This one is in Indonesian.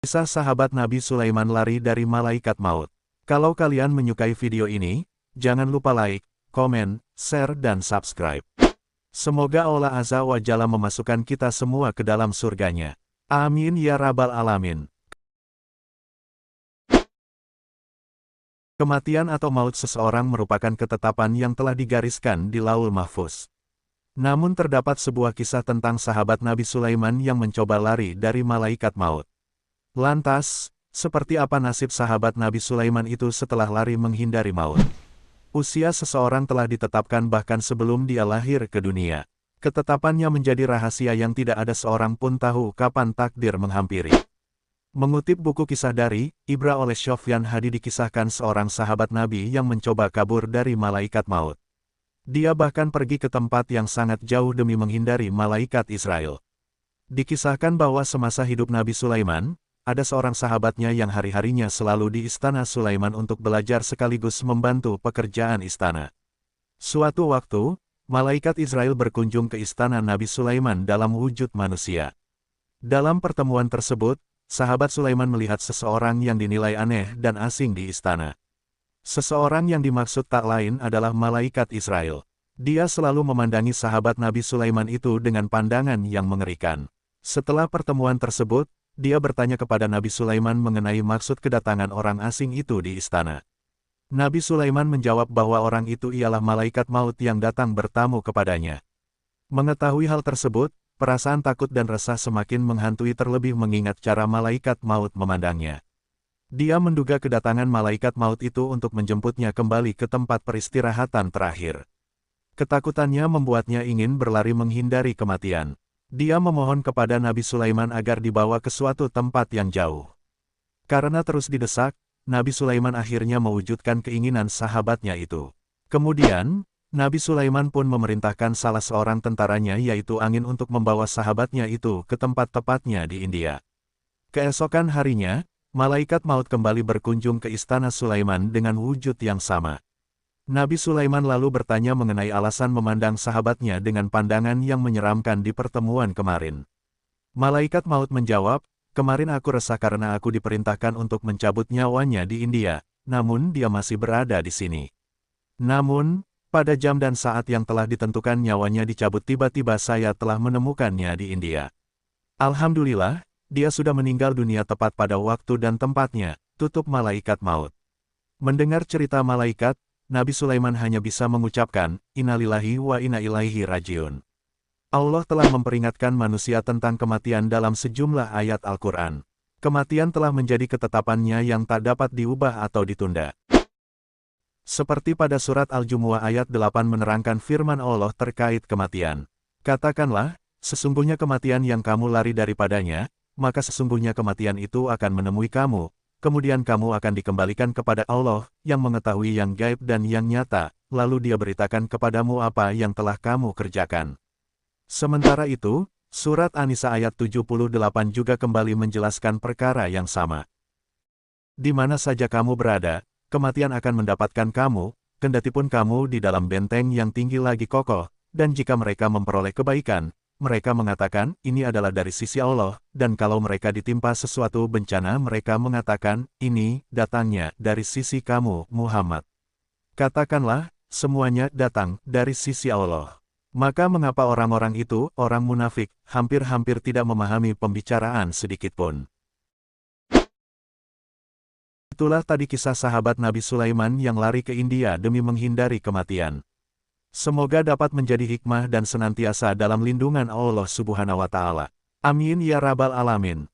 Kisah sahabat Nabi Sulaiman lari dari malaikat maut. Kalau kalian menyukai video ini, jangan lupa like, komen, share dan subscribe. Semoga Allah Azza wa Jalla memasukkan kita semua ke dalam surganya. Amin ya rabbal alamin. Kematian atau maut seseorang merupakan ketetapan yang telah digariskan di Lauhul Mahfuz. Namun terdapat sebuah kisah tentang sahabat Nabi Sulaiman yang mencoba lari dari malaikat maut. Lantas, seperti apa nasib sahabat Nabi Sulaiman itu setelah lari menghindari maut? Usia seseorang telah ditetapkan bahkan sebelum dia lahir ke dunia. Ketetapannya menjadi rahasia yang tidak ada seorang pun tahu kapan takdir menghampiri. Mengutip buku kisah dari Ibra oleh Sofyan Hadi, dikisahkan seorang sahabat Nabi yang mencoba kabur dari malaikat maut. Dia bahkan pergi ke tempat yang sangat jauh demi menghindari malaikat Israel. Dikisahkan bahwa semasa hidup Nabi Sulaiman, ada seorang sahabatnya yang hari-harinya selalu di istana Sulaiman untuk belajar sekaligus membantu pekerjaan istana. Suatu waktu, malaikat Israel berkunjung ke istana Nabi Sulaiman dalam wujud manusia. Dalam pertemuan tersebut, sahabat Sulaiman melihat seseorang yang dinilai aneh dan asing di istana. Seseorang yang dimaksud tak lain adalah malaikat Israel. Dia selalu memandangi sahabat Nabi Sulaiman itu dengan pandangan yang mengerikan. Setelah pertemuan tersebut, dia bertanya kepada Nabi Sulaiman mengenai maksud kedatangan orang asing itu di istana. Nabi Sulaiman menjawab bahwa orang itu ialah malaikat maut yang datang bertamu kepadanya. Mengetahui hal tersebut, perasaan takut dan resah semakin menghantui, terlebih mengingat cara malaikat maut memandangnya. Dia menduga kedatangan malaikat maut itu untuk menjemputnya kembali ke tempat peristirahatan terakhir. Ketakutannya membuatnya ingin berlari menghindari kematian. Dia memohon kepada Nabi Sulaiman agar dibawa ke suatu tempat yang jauh. Karena terus didesak, Nabi Sulaiman akhirnya mewujudkan keinginan sahabatnya itu. Kemudian, Nabi Sulaiman pun memerintahkan salah seorang tentaranya yaitu angin untuk membawa sahabatnya itu ke tempat tepatnya di India. Keesokan harinya, malaikat maut kembali berkunjung ke istana Sulaiman dengan wujud yang sama. Nabi Sulaiman lalu bertanya mengenai alasan memandang sahabatnya dengan pandangan yang menyeramkan di pertemuan kemarin. Malaikat maut menjawab, "Kemarin aku resah karena aku diperintahkan untuk mencabut nyawanya di India, namun dia masih berada di sini. Namun, pada jam dan saat yang telah ditentukan nyawanya dicabut, tiba-tiba saya telah menemukannya di India. Alhamdulillah, dia sudah meninggal dunia tepat pada waktu dan tempatnya," tutup malaikat maut. Mendengar cerita malaikat, Nabi Sulaiman hanya bisa mengucapkan, "Innalillahi wa inna ilaihi rajiun." Allah telah memperingatkan manusia tentang kematian dalam sejumlah ayat Al-Quran. Kematian telah menjadi ketetapannya yang tak dapat diubah atau ditunda. Seperti pada surat Al-Jumu'ah ayat 8 menerangkan firman Allah terkait kematian. "Katakanlah, sesungguhnya kematian yang kamu lari daripadanya, maka sesungguhnya kematian itu akan menemui kamu. Kemudian kamu akan dikembalikan kepada Allah, yang mengetahui yang gaib dan yang nyata, lalu Dia beritakan kepadamu apa yang telah kamu kerjakan." Sementara itu, surat An-Nisa ayat 78 juga kembali menjelaskan perkara yang sama. "Di mana saja kamu berada, kematian akan mendapatkan kamu, kendatipun kamu di dalam benteng yang tinggi lagi kokoh, dan jika mereka memperoleh kebaikan, mereka mengatakan, ini adalah dari sisi Allah, dan kalau mereka ditimpa sesuatu bencana mereka mengatakan, ini datangnya dari sisi kamu, Muhammad. Katakanlah, semuanya datang dari sisi Allah." Maka mengapa orang-orang itu, orang munafik, hampir-hampir tidak memahami pembicaraan sedikitpun? Itulah tadi kisah sahabat Nabi Sulaiman yang lari ke India demi menghindari kematian. Semoga dapat menjadi hikmah dan senantiasa dalam lindungan Allah Subhanahu wa Ta'ala. Amin ya rabbal alamin.